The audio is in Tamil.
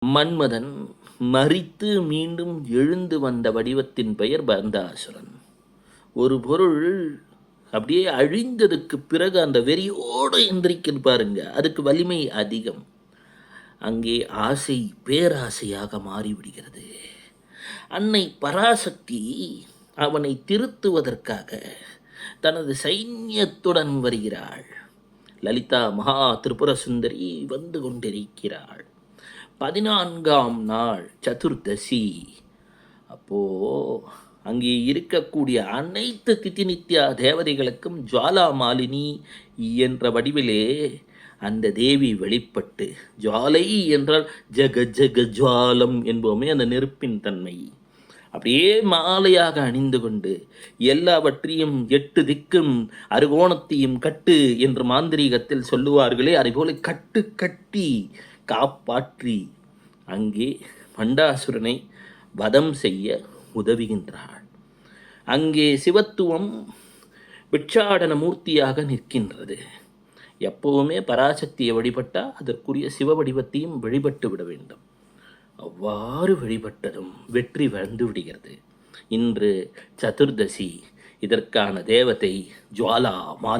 மன்மதன் மரித்து மீண்டும் எழுந்து வந்த வடிவத்தின் பெயர் பந்தாசுரன். ஒரு பொருள் அப்படியே அழிந்ததுக்கு பிறகு அந்த வெறியோடு எந்திரிக்குன்னு பாருங்க, அதுக்கு வலிமை அதிகம். அங்கே ஆசை பேராசையாக மாறிவிடுகிறது. அன்னை பராசக்தி அவனை திருத்துவதற்காக தனது சைன்யத்துடன் வருகிறாள். லலிதா மகா திரிபுர சுந்தரி வந்து கொண்டிருக்கிறாள். 14ஆம் நாள் சதுர்தசி. அப்போது அங்கே இருக்கக்கூடிய அனைத்து திதிநித்யா தேவதைகளுக்கும் ஜுவாலா மாலினி என்ற வடிவிலே அந்த தேவி வெளிப்பட்டு, ஜுவாலை என்றால் ஜக ஜக ஜுவாலம் என்போமே அந்த நெருப்பின் தன்மை, அப்படியே மாலையாக அணிந்து கொண்டு எல்லாவற்றையும் 8 திக்கும் அருகோணத்தையும் கட்டு என்று மாந்திரீகத்தில் சொல்லுவார்களே, அதுபோல கட்டு கட்டி காப்பாற்றி அங்கே பண்டாசுரனை வதம் செய்ய உதவுகின்றாள். அங்கே சிவத்துவம் பிட்சாடன மூர்த்தியாக நிற்கின்றது. எப்பவுமே பராசக்தியை வழிபட்டால் அதற்குரிய சிவ வடிவத்தையும் வழிபட்டு விட வேண்டும். அவ்வாறு வழிபட்டதும் வெற்றி வந்து விடுகிறது. இன்று சதுர்தசி. இதற்கான தேவதை ஜுவாலா மாலினி.